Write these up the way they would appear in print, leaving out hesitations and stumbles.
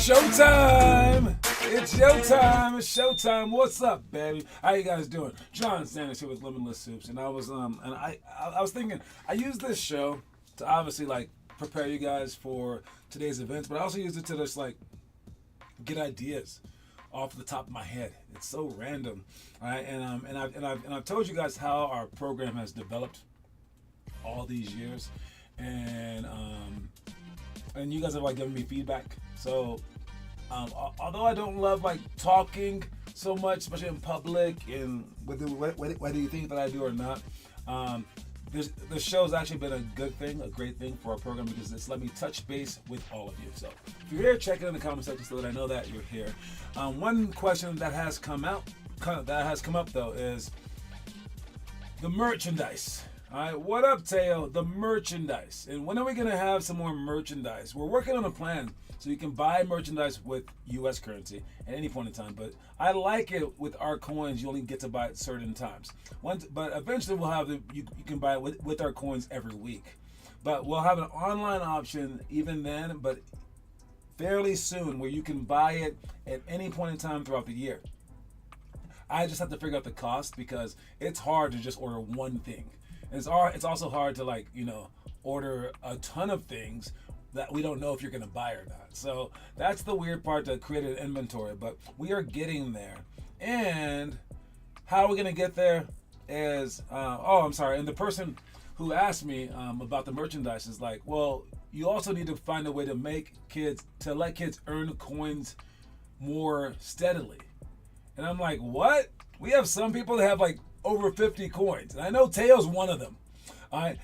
Showtime! It's showtime! It's showtime! What's up, baby? How you guys doing? John Sanders here with Limitless Soups, and I was thinking I use this show to obviously like prepare you guys for today's events, but I also use it to just like get ideas off the top of my head. It's so random, right? And I've told you guys how our program has developed all these years, and you guys have like given me feedback. So Although I don't love like talking so much, especially in public, and whether you think that I do or not, the show's actually been a good thing, a great thing for our program because it's let me touch base with all of you. So if you're here, check it in the comment section so that I know that you're here. One question that has come up though is the merchandise. All right, what up, Teo? The merchandise. And when are we gonna have some more merchandise? We're working on a plan so you can buy merchandise with U.S. currency at any point in time. But I like it with our coins. You only get to buy it certain times. But eventually we'll have you can buy it with our coins every week. But we'll have an online option even then, but fairly soon, where you can buy it at any point in time throughout the year. I just have to figure out the cost because it's hard to just order one thing. It's also hard to order a ton of things that we don't know if you're going to buy or not. So that's the weird part, to create an inventory. But we are getting there. And how are we going to get there is, I'm sorry. And the person who asked me about the merchandise is like, well, you also need to find a way to let kids earn coins more steadily. And I'm like, what? We have some people that have like over 50 coins. And I know Teo's one of them. Are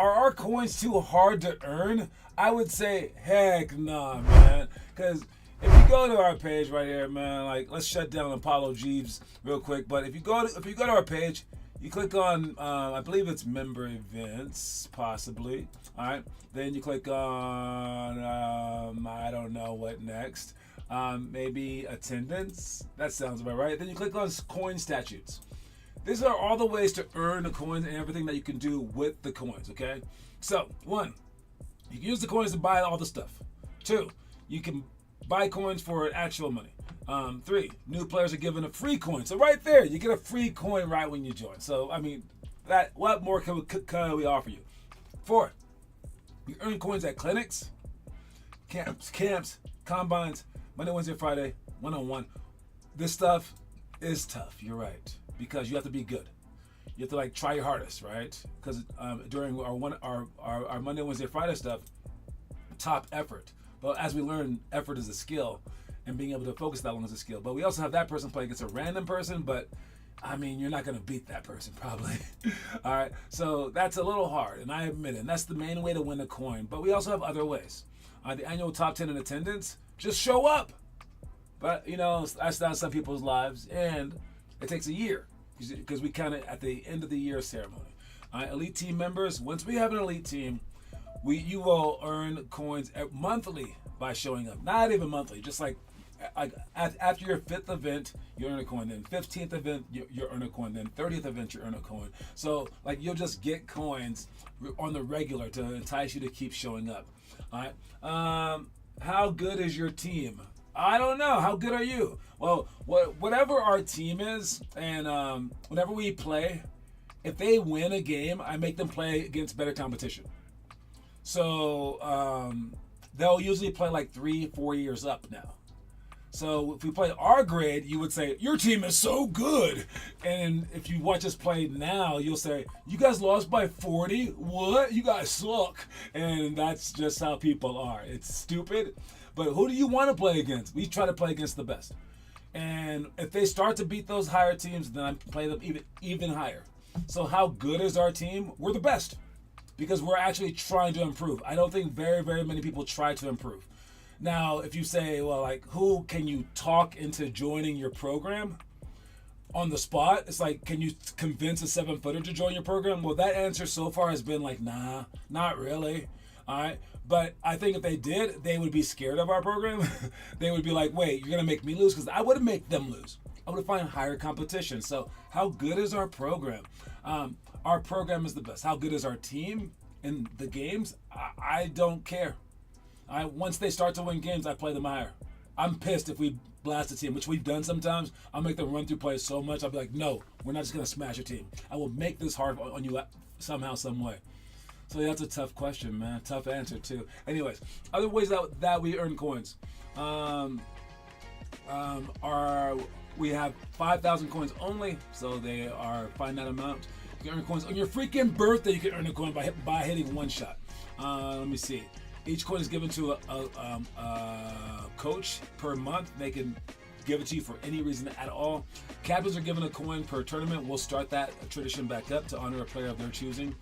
our coins too hard to earn? I would say, heck nah, man. Because if you go to our page right here, man, like let's shut down Apollo Jeeves real quick. But if you go to our page, you click on I believe it's member events, possibly. All right. Then you click on I don't know what next. Maybe attendance. That sounds about right. Then you click on coin statutes. These are all the ways to earn the coins and everything that you can do with the coins, okay? So, 1, you can use the coins to buy all the stuff. 2, you can buy coins for actual money. 3, new players are given a free coin. So right there, you get a free coin right when you join. So, I mean, what more can we offer you? 4, you earn coins at clinics, camps, combines, Monday, Wednesday, Friday, one-on-one. This stuff is tough, you're right. Because you have to be good. You have to try your hardest, right? Because during our Monday, Wednesday, Friday stuff, top effort. But as we learn, effort is a skill, and being able to focus that long is a skill. But we also have that person play against a random person, but I mean, you're not going to beat that person probably. All right, so that's a little hard, and I admit it. And that's the main way to win a coin. But we also have other ways. The annual top 10 in attendance, just show up. But that's not some people's lives, and it takes a year because we count it at the end of the year ceremony. Elite team members, once we have an elite team, you will earn coins monthly by showing up. Not even monthly, just like after your 5th event, you earn a coin. Then 15th event, you earn a coin. Then 30th event, you earn a coin. So you'll just get coins on the regular to entice you to keep showing up. All right. How good is your team? I don't know. How good are you? Well, whatever our team is, and whenever we play, if they win a game, I make them play against better competition. So they'll usually play 3-4 years up now. So if we play our grade, you would say, your team is so good. And if you watch us play now, you'll say, you guys lost by 40? What? You guys suck. And that's just how people are. It's stupid. But who do you want to play against? We try to play against the best. And if they start to beat those higher teams, then I play them even higher. So how good is our team? We're the best. Because we're actually trying to improve. I don't think very, very many people try to improve. Now, if you say, well, who can you talk into joining your program on the spot? It's can you convince a 7-footer to join your program? Well, that answer so far has been nah, not really. All right. But I think if they did, they would be scared of our program. They would be like, wait, you're going to make me lose? Because I wouldn't make them lose. I would find higher competition. So how good is our program? Our program is the best. How good is our team in the games? I don't care. Once they start to win games, I play them higher. I'm pissed if we blast a team, which we've done sometimes. I'll make them run through plays so much. I'll be like, no, we're not just going to smash your team. I will make this hard on you somehow, some way. So that's a tough question, man. Tough answer, too. Anyways, other ways that we earn coins. We have 5,000 coins only, so they are a finite amount. You can earn coins on your freaking birthday. You can earn a coin by hitting one shot. Let me see. Each coin is given to a coach per month. They can give it to you for any reason at all. Captains are given a coin per tournament. We'll start that tradition back up to honor a player of their choosing.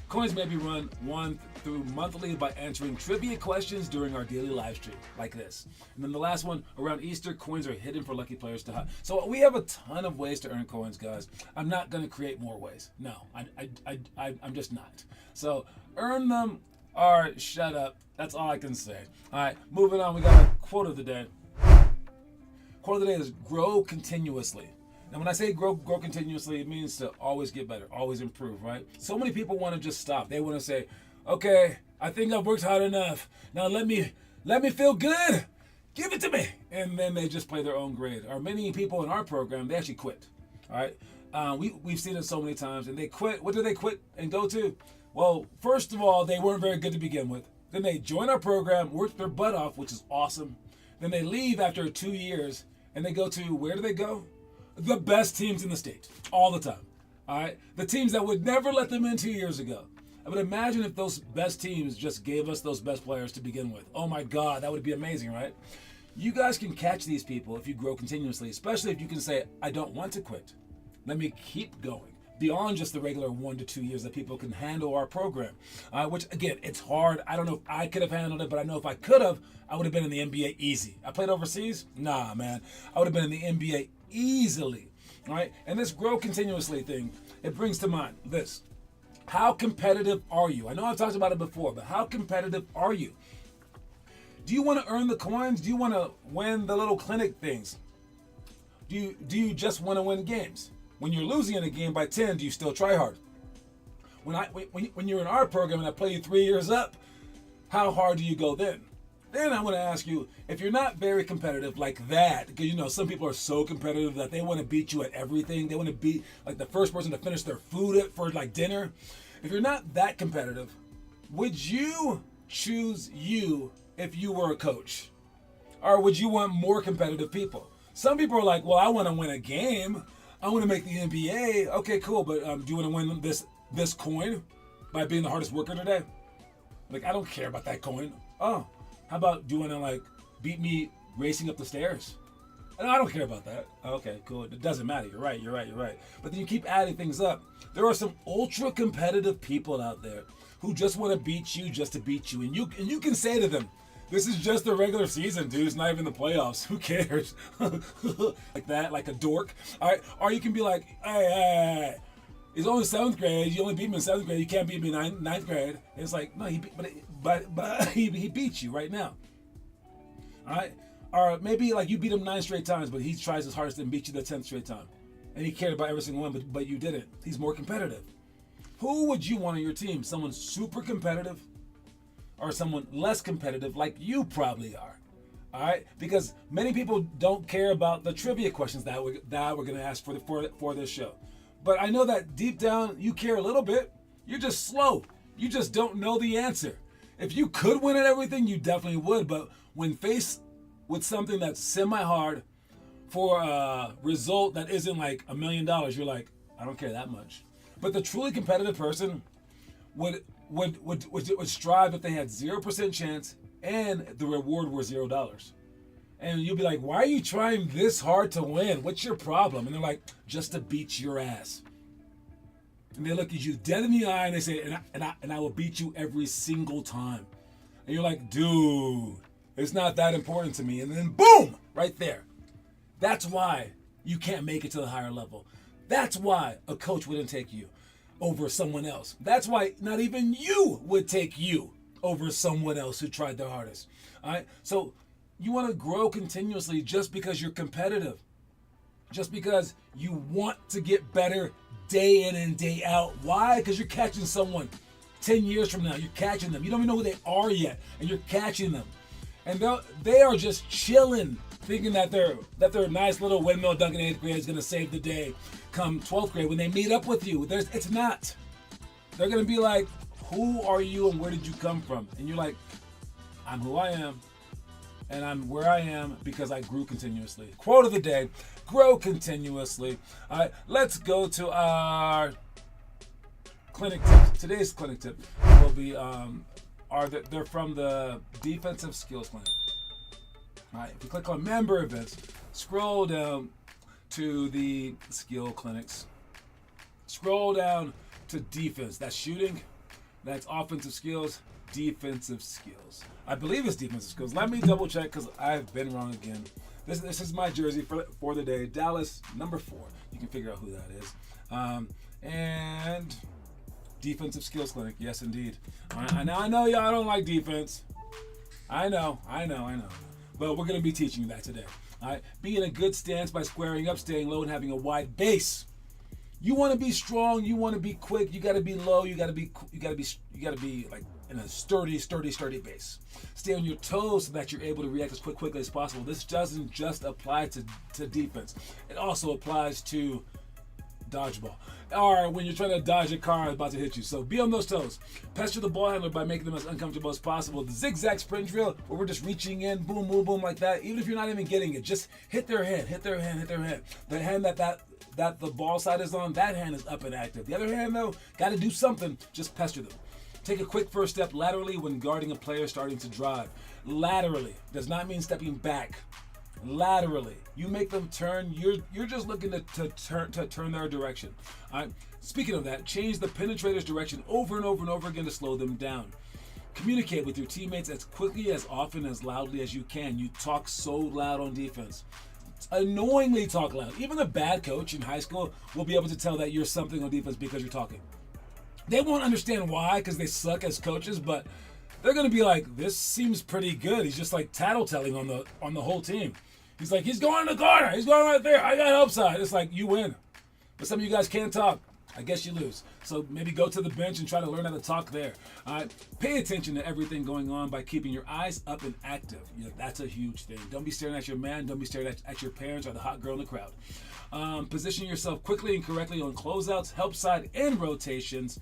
Coins may be run one through monthly by answering trivia questions during our daily live stream, like this. And then the last one, around Easter, coins are hidden for lucky players to have. So we have a ton of ways to earn coins, guys. I'm not going to create more ways. No, I'm just not. So earn them or shut up. That's all I can say. All right, moving on. We got a quote of the day. Quote of the day is grow continuously. Now, when I say grow continuously, it means to always get better, always improve, right? So many people want to just stop. They want to say, okay, I think I've worked hard enough. Now let me feel good. Give it to me. And then they just play their own grade. Or many people in our program, they actually quit, all right? We've seen it so many times, and they quit. What do they quit and go to? Well, first of all, they weren't very good to begin with. Then they join our program, work their butt off, which is awesome. Then they leave after 2 years, and they go to, where do they go? The best teams in the state, all the time. All right, the teams that would never let them in 2 years ago. I would imagine if those best teams just gave us those best players to begin with. Oh my God, that would be amazing, right? You guys can catch these people if you grow continuously, especially if you can say, I don't want to quit. Let me keep going beyond just the regular 1 to 2 years that people can handle our program. Which again, it's hard. I don't know if I could have handled it, but I know if I could have, I would have been in the NBA easy. I played overseas? Nah, man. I would have been in the NBA easily, right? And this grow continuously thing, it brings to mind this. How competitive are you? I know I've talked about it before, but how competitive are you? Do you want to earn the coins? Do you want to win the little clinic things? Do you just want to win games? When you're losing in a game by 10, do you still try hard? When you're in our program and I play you 3 years up, how hard do you go then? Then I want to ask you, if you're not very competitive like that, because some people are so competitive that they want to beat you at everything. They want to be like the first person to finish their food for like dinner. If you're not that competitive, would you choose you if you were a coach? Or would you want more competitive people? Some people are like, well, I want to win a game. I want to make the NBA. Okay, cool, but do you want to win this coin by being the hardest worker today? Like, I don't care about that coin. Oh. How about, do you want to like beat me racing up the stairs? I don't care about that. Okay, cool. It doesn't matter. You're right. But then you keep adding things up. There are some ultra competitive people out there who just want to beat you just to beat you. And you can say to them, this is just the regular season, dude. It's not even the playoffs. Who cares? Like that, like a dork. All right. Or you can be like, hey. It's only 7th grade. You only beat me in 7th grade. You can't beat me in 9th grade. It's like, no, but he beat you right now. All right? Or maybe like you beat him 9 straight times, but he tries his hardest and beat you the 10th straight time. And he cared about every single one, but you didn't. He's more competitive. Who would you want on your team? Someone super competitive or someone less competitive like you probably are? All right? Because many people don't care about the trivia questions that we're going to ask for this show. But I know that deep down you care a little bit. You're just slow. You just don't know the answer. If you could win at everything, you definitely would. But when faced with something that's semi-hard for a result that isn't like $1 million, you're like, I don't care that much. But the truly competitive person would strive if they had 0% chance and the reward were $0. And you'll be like, why are you trying this hard to win? What's your problem? And they're like, just to beat your ass. And they look at you dead in the eye and they say, and I will beat you every single time. And you're like, dude, it's not that important to me. And then boom, right there. That's why you can't make it to the higher level. That's why a coach wouldn't take you over someone else. That's why not even you would take you over someone else who tried their hardest. All right? So you want to grow continuously just because you're competitive. Just because you want to get better day in and day out. Why? Because you're catching someone 10 years from now. You're catching them. You don't even know who they are yet, and you're catching them. And they are just chilling, thinking that their nice little windmill dunk in 8th grade is going to save the day come 12th grade when they meet up with you. It's not. They're going to be like, who are you and where did you come from? And you're like, I'm who I am. And I'm where I am because I grew continuously. Quote of the day, grow continuously. All right, let's go to our clinic tip. Today's clinic tip will be they're from the Defensive Skills Clinic. All right, if you click on member events, scroll down to the skill clinics. Scroll down to defense. That's shooting. That's offensive skills. Defensive skills. I believe it's defensive skills. Let me double check because I've been wrong again. This is my jersey for the day. Dallas, number 4. You can figure out who that is. And Defensive Skills Clinic. Yes, indeed. I know y'all don't like defense. I know. But we're going to be teaching you that today. All right. Be in a good stance by squaring up, staying low, and having a wide base. You want to be strong. You want to be quick. You got to be low. You got to be like in a sturdy base. Stay on your toes so that you're able to react as quickly as possible. This doesn't just apply to defense. It also applies to dodgeball, or when you're trying to dodge a car about to hit you. So be on those toes. Pester the ball handler by making them as uncomfortable as possible. The zigzag sprint drill, where we're just reaching in, boom, boom, boom, like that. Even if you're not even getting it, just hit their hand. The hand that the ball side is on, that hand is up and active. The other hand, though, got to do something. Just pester them. Take a quick first step laterally when guarding a player starting to drive. Laterally does not mean stepping back. Laterally, you make them turn. You're just looking to turn their direction. All right. Speaking of that, change the penetrator's direction over and over and over again to slow them down. Communicate with your teammates as quickly, as often, as loudly as you can. You talk so loud on defense. Annoyingly talk loud. Even a bad coach in high school will be able to tell that you're something on defense because you're talking. They won't understand why, because they suck as coaches, but they're gonna be like, this seems pretty good. He's just like tattletelling on the whole team. He's like, he's going in the corner. He's going right there. I got help side. It's like, you win. But some of you guys can't talk. I guess you lose. So maybe go to the bench and try to learn how to talk there. All right. Pay attention to everything going on by keeping your eyes up and active. That's a huge thing. Don't be staring at your man. Don't be staring at your parents or the hot girl in the crowd. Position yourself quickly and correctly on closeouts, help side, and rotations.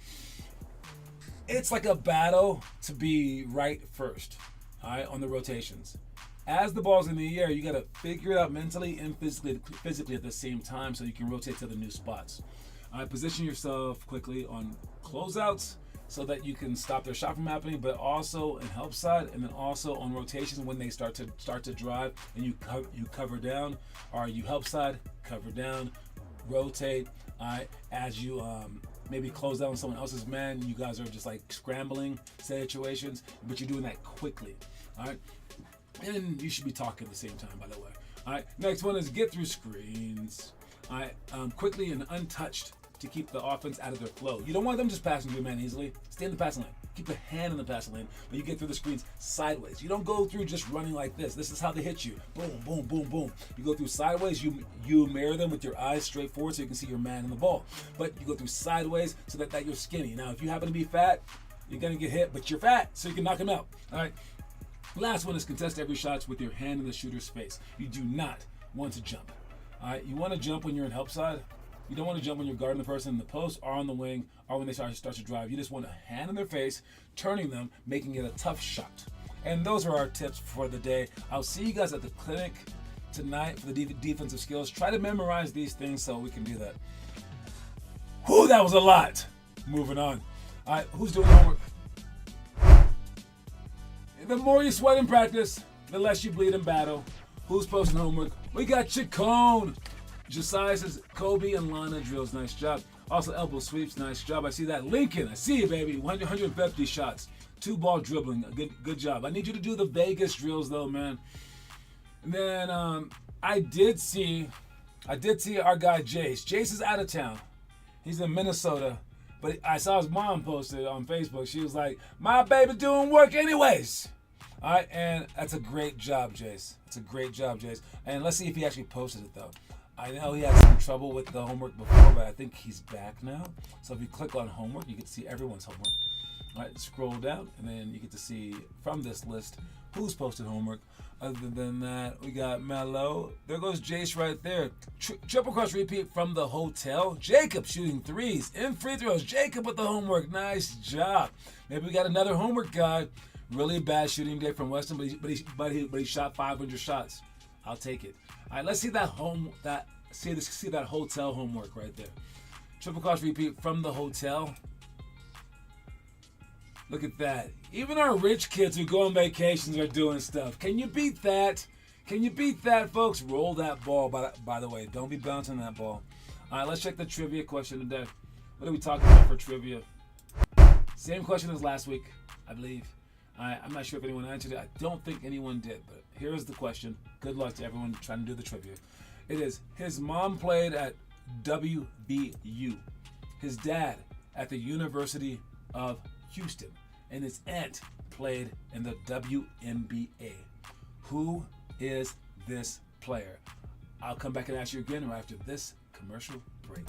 It's like a battle to be right first, all right, on the rotations. As the ball's in the air, you got to figure it out mentally and physically at the same time so you can rotate to the new spots. All right, position yourself quickly on closeouts so that you can stop their shot from happening, but also in help side, and then also on rotations when they start to drive and you cover down, or you help side, cover down, rotate. All right, as you maybe close down someone else's man, you guys are just like scrambling situations, but you're doing that quickly. All right, and you should be talking at the same time, by the way. All right, next one is get through screens. All right, quickly and untouched to keep the offense out of their flow. You don't want them just passing to your man easily. Stay in the passing lane. Keep a hand in the passing lane, but you get through the screens sideways. You don't go through just running like this. This is how they hit you. Boom, boom, boom, boom. You go through sideways. You mirror them with your eyes straight forward so you can see your man in the ball. But you go through sideways so that you're skinny. Now, if you happen to be fat, you're going to get hit, but you're fat, so you can knock him out. All right. Last one is contest every shot with your hand in the shooter's face. You do not want to jump. All right. You want to jump when you're in help side. You don't want to jump when you're guarding the person in the post or on the wing or when they start to drive. You just want a hand in their face, turning them, making it a tough shot. And those are our tips for the day. I'll see you guys at the clinic tonight for the defensive skills. Try to memorize these things so we can do that. Whew, that was a lot. Moving on. All right, who's doing homework? The more you sweat in practice, the less you bleed in battle. Who's posting homework? We got Chacon. Josiah says, Kobe and Lana drills, nice job. Also, elbow sweeps, nice job. I see that. Lincoln, I see you, baby. 150 shots. 2-ball dribbling, good job. I need you to do the Vegas drills, though, man. And then I did see our guy Jace. Jace is out of town. He's in Minnesota. But I saw his mom posted on Facebook. She was like, my baby doing work anyways. All right, and that's a great job, Jace. It's a great job, Jace. And let's see if he actually posted it, though. I know he had some trouble with the homework before, but I think he's back now. So if you click on homework, you get to see everyone's homework. All right, scroll down, and then you get to see from this list who's posted homework. Other than that, we got Mello. There goes Jace right there. Triple cross repeat from the hotel. Jacob shooting threes and free throws. Jacob with the homework. Nice job. Maybe we got another homework guy. Really bad shooting day from Weston, but he shot 500 shots. I'll take it. All right, let's see that see that hotel homework right there. Triple cross repeat from the hotel. Look at that. Even our rich kids who go on vacations are doing stuff. Can you beat that? Can you beat that, folks? Roll that ball, by the way. Don't be bouncing that ball. All right, let's check the trivia question today. What are we talking about for trivia? Same question as last week, I believe. I'm not sure if anyone answered it. I don't think anyone did, but here's the question. Good luck to everyone trying to do the trivia. It is, his mom played at WVU, his dad at the University of Houston, and his aunt played in the WNBA. Who is this player? I'll come back and ask you again right after this commercial break.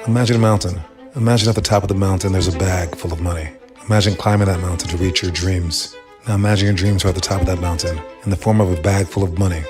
Imagine a mountain. Imagine at the top of the mountain there's a bag full of money. Imagine climbing that mountain to reach your dreams. Now imagine your dreams are at the top of that mountain in the form of a bag full of money.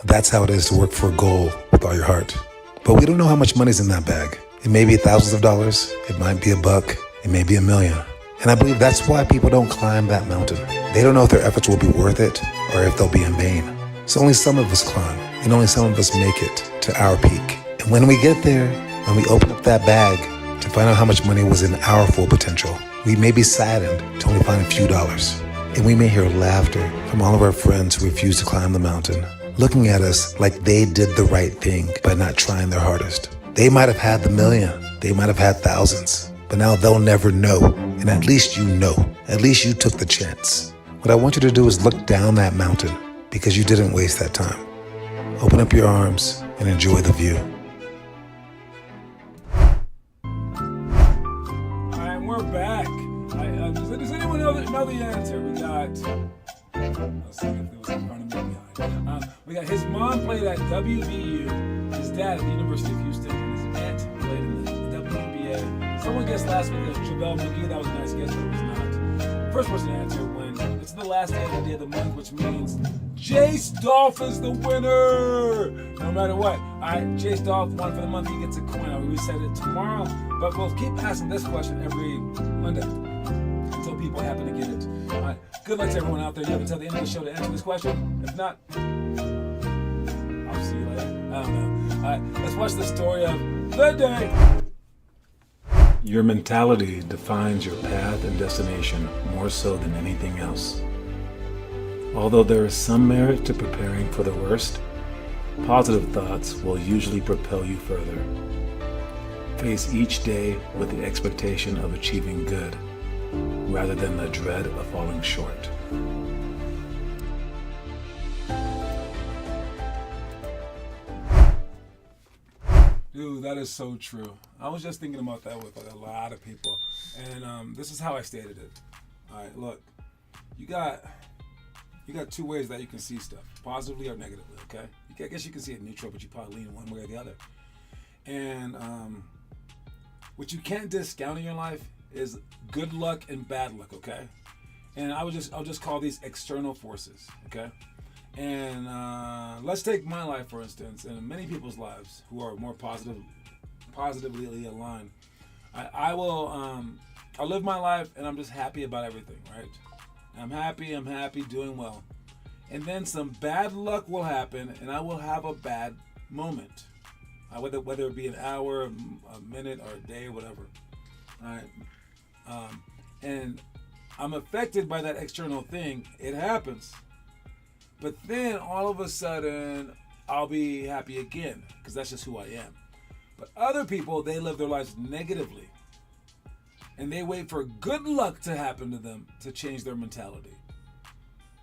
That's how it is to work for a goal with all your heart. But we don't know how much money's in that bag. It may be thousands of dollars. It might be $1. It may be $1 million. And I believe that's why people don't climb that mountain. They don't know if their efforts will be worth it or if they'll be in vain. So only some of us climb and only some of us make it to our peak. And when we get there, when we open up that bag to find out how much money was in our full potential, we may be saddened to only find a few dollars. And we may hear laughter from all of our friends who refuse to climb the mountain, looking at us like they did the right thing by not trying their hardest. They might have had the million, they might have had thousands, but now they'll never know. And at least you know, at least you took the chance. What I want you to do is look down that mountain because you didn't waste that time. Open up your arms and enjoy the view. We're back. Does anyone know the answer? We got. Let's see if it was in front of me. We got his mom played at WVU, his dad at the University of Houston, and his aunt played in the WNBA. Someone guessed last week that JaVale McGee. That was a nice guess, but it was not. First person to answer wins. It's the last day of the month, which means Jace Dolph is the winner. No matter what. All right, Jace Dolph won for the month. He gets a coin. I'll reset it tomorrow. But we'll keep asking this question every Monday until people happen to get it. All right, good luck to everyone out there. You have until the end of the show to answer this question. If not, I'll see you later. I don't know. All right, let's watch the story of the day. Your mentality defines your path and destination more so than anything else. Although there is some merit to preparing for the worst, positive thoughts will usually propel you further. Face each day with the expectation of achieving good, rather than the dread of falling short. Dude, that is so true. I was just thinking about that with a lot of people. And this is how I stated it. All right, look. You got two ways that you can see stuff. Positively or negatively, okay? I guess you can see it neutral, but you probably lean one way or the other. And what you can't discount in your life is good luck and bad luck, okay? And I'll just call these external forces, okay? And let's take my life, for instance, and many people's lives who are more positively aligned. I'll live my life, and I'm just happy about everything, right? I'm happy, doing well. And then some bad luck will happen, and I will have a bad moment, whether it be an hour, a minute, or a day, or whatever. All right, and I'm affected by that external thing. It happens. But then all of a sudden, I'll be happy again because that's just who I am. But other people, they live their lives negatively. And they wait for good luck to happen to them to change their mentality.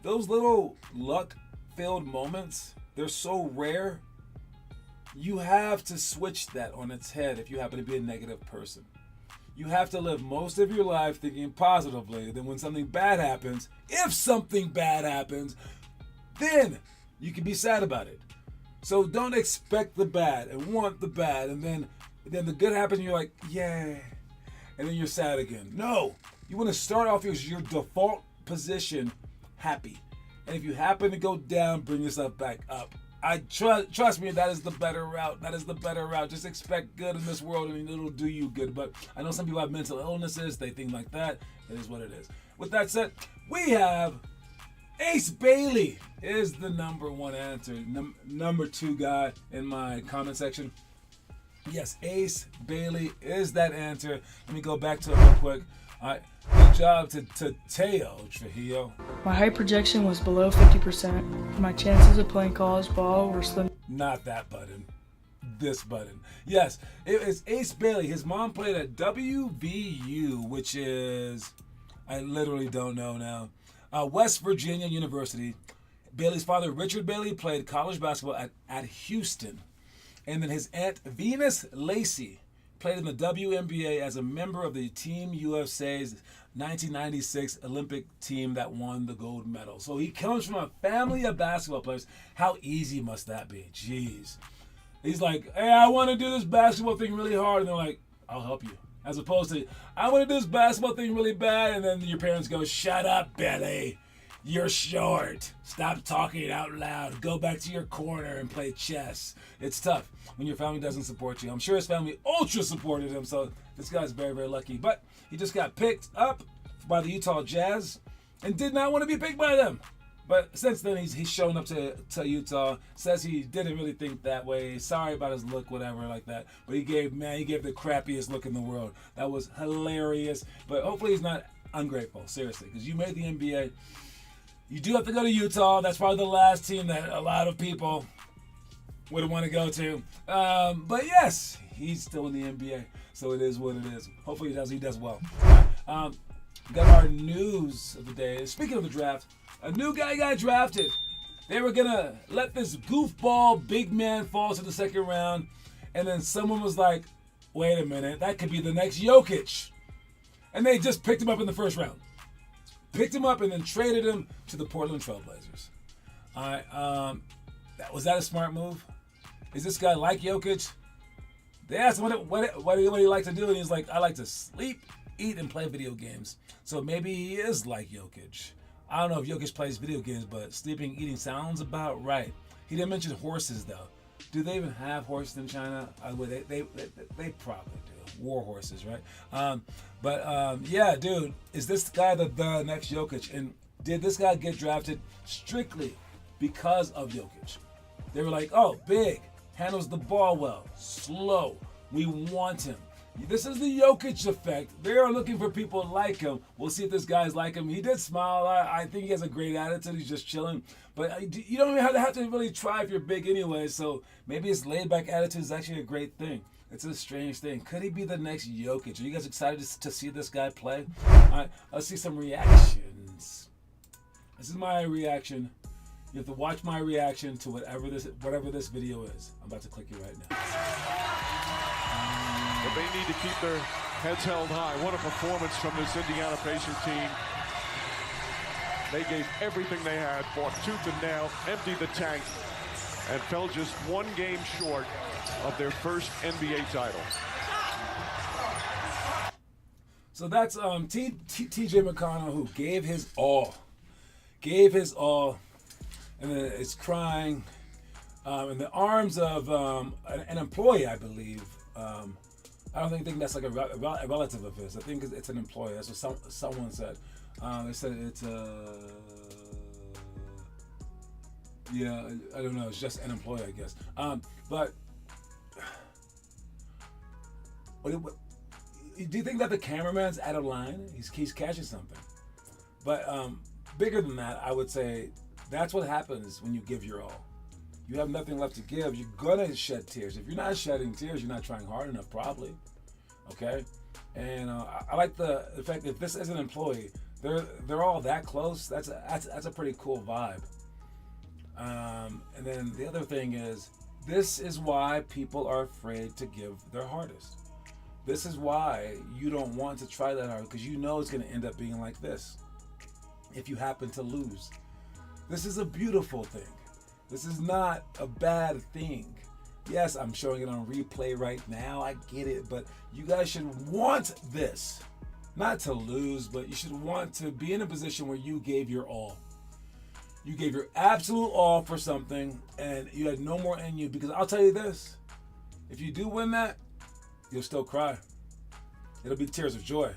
Those little luck-filled moments, they're so rare. You have to switch that on its head if you happen to be a negative person. You have to live most of your life thinking positively. Then when something bad happens, if something bad happens, then you can be sad about it. So don't expect the bad and want the bad, and then the good happens and you're like, yeah, and then you're sad again. No, you want to start off your default position happy. And if you happen to go down, bring yourself back up. Trust me, that is the better route. Just expect good in this world and it'll do you good. But I know some people have mental illnesses. They think like that. It is what it is. With that said, we have Ace Bailey is the number one answer. Number two guy in my comment section. Yes, Ace Bailey is that answer. Let me go back to it real quick. All right, good job to Teo Trujillo. My height projection was below 50%. My chances of playing college ball were slim. Not that button. This button. Yes, it is Ace Bailey. His mom played at WVU, which is, I literally don't know now, West Virginia University. Bailey's father, Richard Bailey, played college basketball at Houston. And then his aunt, Venus Lacey, played in the WNBA as a member of the Team USA's 1996 Olympic team that won the gold medal. So he comes from a family of basketball players. How easy must that be? Jeez. He's like, hey, I want to do this basketball thing really hard. And they're like, I'll help you. As opposed to, I want to do this basketball thing really bad. And then your parents go, shut up, Billy. You're short. Stop talking out loud. Go back to your corner and play chess. It's tough when your family doesn't support you. I'm sure his family ultra supported him, so this guy's very, very lucky. But he just got picked up by the Utah Jazz and did not want to be picked by them. But since then, he's shown up to Utah. Says he didn't really think that way. Sorry about his look, whatever, like that. But he gave the crappiest look in the world. That was hilarious. But hopefully he's not ungrateful, seriously, because you made the NBA. You do have to go to Utah. That's probably the last team that a lot of people would want to go to. But yes, he's still in the NBA, so it is what it is. Hopefully he does well. We got our news of the day. Speaking of the draft, a new guy got drafted. They were going to let this goofball big man fall to the second round, and then someone was like, wait a minute, that could be the next Jokic. And they just picked him up in the first round. Picked him up and then traded him to the Portland Trailblazers. All right, was that a smart move? Is this guy like Jokic? They asked him what do you like to do, and he's like, I like to sleep, eat, and play video games. So maybe he is like Jokic. I don't know if Jokic plays video games, but sleeping, eating sounds about right. He didn't mention horses though. Do they even have horses in China? They probably do. War horses, right? Yeah, dude, is this guy the next Jokic? And did this guy get drafted strictly because of Jokic? They were like, oh, big, handles the ball well, slow. We want him. This is the Jokic effect. They are looking for people like him. We'll see if this guy's like him. He did smile. I think he has a great attitude. He's just chilling. But you don't even have to really try if you're big anyway. So maybe his laid-back attitude is actually a great thing. It's a strange thing. Could he be the next Jokic? Are you guys excited to see this guy play? All right, let's see some reactions. This is my reaction. You have to watch my reaction to whatever this video is. I'm about to click it right now. But they need to keep their heads held high. What a performance from this Indiana Pacers team. They gave everything they had, fought tooth and nail, emptied the tank, and fell just one game short of their first NBA title. So that's TJ McConnell, who gave his all, and then is crying in the arms of an employee, I believe. I don't think that's like a relative of his. I think it's an employee. That's what someone said. They said it's yeah, I don't know. It's just an employee, I guess. But do you think that the cameraman's out of line? He's catching something. But bigger than that, I would say that's what happens when you give your all. You have nothing left to give. You're gonna shed tears. If you're not shedding tears, you're not trying hard enough, probably. Okay. And I like the fact that if this is an employee, they're all that close. That's a pretty cool vibe. And then the other thing is, this is why people are afraid to give their hardest. This is why you don't want to try that hard, because you know it's going to end up being like this if you happen to lose. This is a beautiful thing. This is not a bad thing. Yes, I'm showing it on replay right now. I get it, but you guys should want this. Not to lose, but you should want to be in a position where you gave your all. You gave your absolute all for something, and you had no more in you. Because I'll tell you this, if you do win that, you'll still cry. It'll be tears of joy.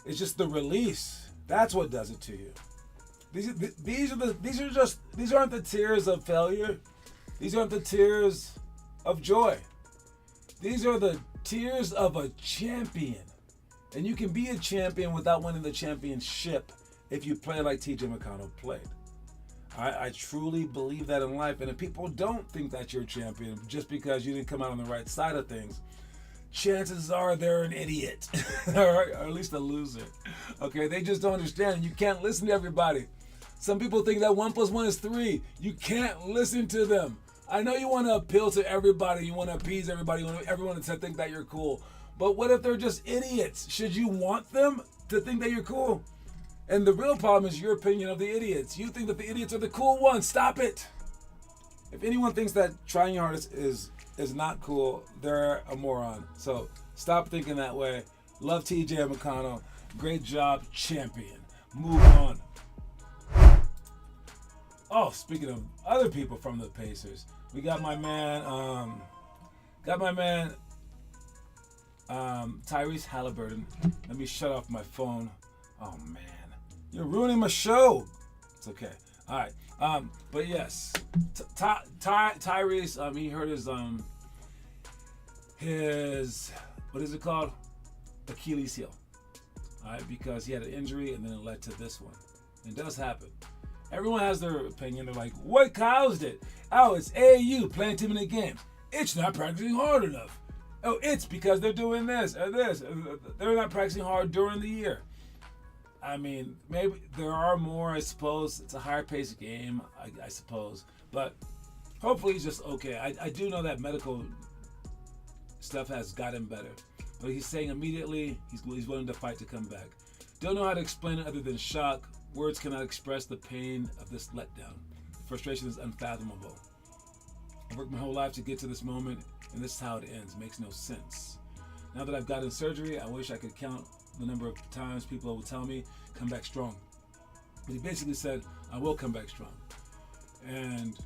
It's just the release. That's what does it to you. These aren't the tears of failure. These aren't the tears of joy. These are the tiers of a champion. And you can be a champion without winning the championship if you play like TJ McConnell played. I truly believe that in life. And if people don't think that you're a champion just because you didn't come out on the right side of things, chances are they're an idiot. or at least a loser. Okay, they just don't understand. You can't listen to everybody. Some people think that 1 + 1 is 3. You can't listen to them. I know you want to appeal to everybody. You want to appease everybody. You want everyone to think that you're cool. But what if they're just idiots? Should you want them to think that you're cool? And the real problem is your opinion of the idiots. You think that the idiots are the cool ones. Stop it. If anyone thinks that trying your hardest is not cool, they're a moron. So stop thinking that way. Love TJ McConnell. Great job, champion. Move on. Oh, speaking of other people from the Pacers, we got my man, Tyrese Halliburton. Let me shut off my phone. Oh man, you're ruining my show. It's okay. All right. But yes, Tyrese. He hurt his what is it called? Achilles heel. All right, because he had an injury and then it led to this one. It does happen. Everyone has their opinion. They're like, what caused it? Oh, it's AAU playing too many games. It's not practicing hard enough. Oh, it's because they're doing this or this. They're not practicing hard during the year. I mean, maybe there are more, I suppose. It's a higher paced game, I suppose. But hopefully he's just okay. I do know that medical stuff has gotten better. But he's saying immediately he's willing to fight to come back. Don't know how to explain it other than shock. Words cannot express the pain of this letdown. Frustration is unfathomable. I worked my whole life to get to this moment, and this is how it ends. Makes no sense. Now that I've gotten surgery, I wish I could count the number of times people will tell me, come back strong. But he basically said, I will come back strong. And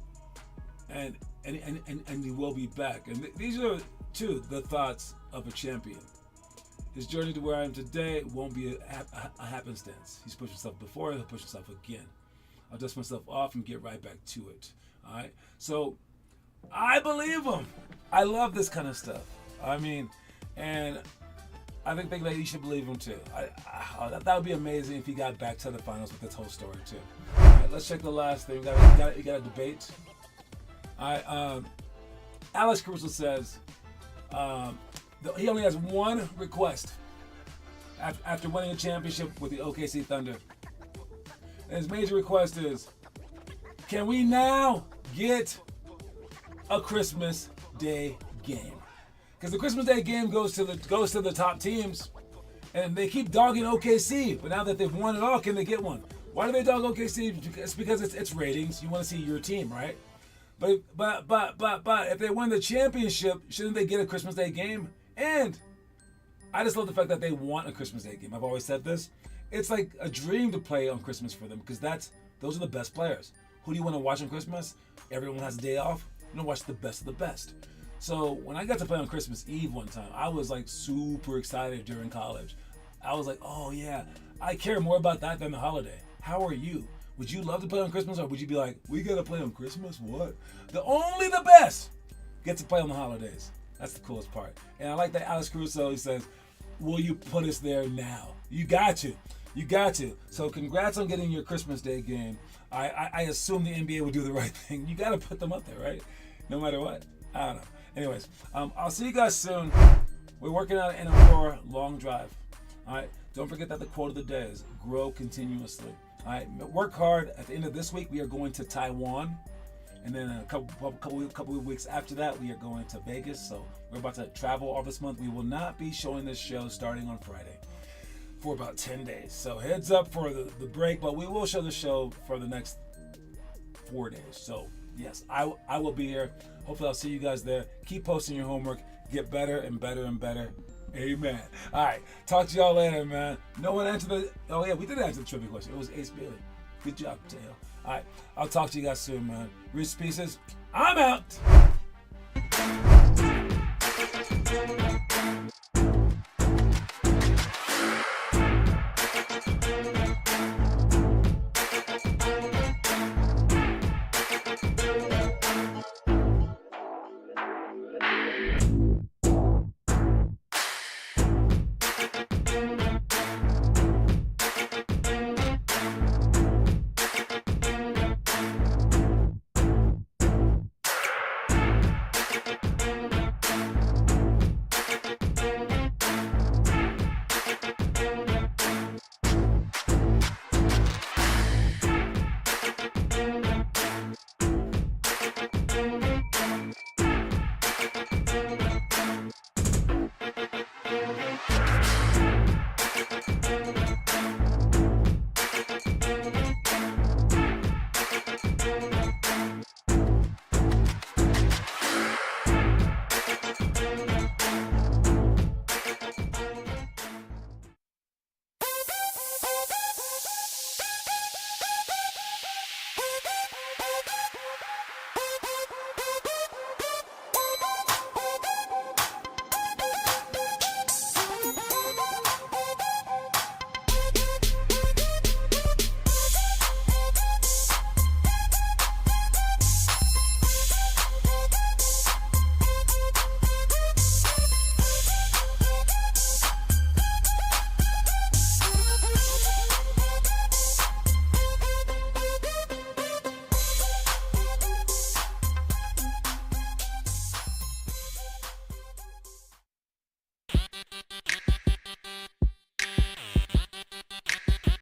he will be back. And these are, too, the thoughts of a champion. His journey to where I am today won't be a happenstance. He's pushed himself before, he'll push himself again. I'll dust myself off and get right back to it. All right? So, I believe him. I love this kind of stuff. I mean, and I think that you should believe him too. That would be amazing if he got back to the finals with this whole story too. All right, let's check the last thing. We got a debate. All right, Alex Caruso says he only has one request after winning a championship with the OKC Thunder. And his major request is, can we now get a Christmas Day game? Because the Christmas Day game goes to the top teams, and they keep dogging OKC. But now that they've won it all, can they get one? Why do they dog OKC? It's because it's ratings. You want to see your team, right? But if they win the championship, shouldn't they get a Christmas Day game? And I just love the fact that they want a Christmas Day game. I've always said this. It's like a dream to play on Christmas for them because those are the best players. Who do you want to watch on Christmas? Everyone has a day off. You want to watch the best of the best. So when I got to play on Christmas Eve one time, I was like super excited during college. I was like, oh yeah, I care more about that than the holiday. How are you? Would you love to play on Christmas, or would you be like, we gotta play on Christmas? What? Only the best get to play on the holidays. That's the coolest part. And I like that Alex Caruso, he says, will you put us there now? You got to. You got to. So congrats on getting your Christmas Day game. I assume the NBA will do the right thing. You got to put them up there, right? No matter what. I don't know. Anyways, I'll see you guys soon. We're working on an Aurora long drive. All right. Don't forget that the quote of the day is grow continuously. All right. Work hard. At the end of this week, we are going to Taiwan. And then a couple of weeks after that, we are going to Vegas. So we're about to travel all this month. We will not be showing this show starting on Friday for about 10 days. So heads up for the break, but we will show the show for the next 4 days. So yes, I will be here. Hopefully I'll see you guys there. Keep posting your homework. Get better and better and better. Amen. All right. Talk to y'all later, man. No one answered oh yeah, we did answer the trivia question. It was Ace Bailey. Good job, Tail. All right. I'll talk to you guys soon, man. Reese Pieces. I'm out.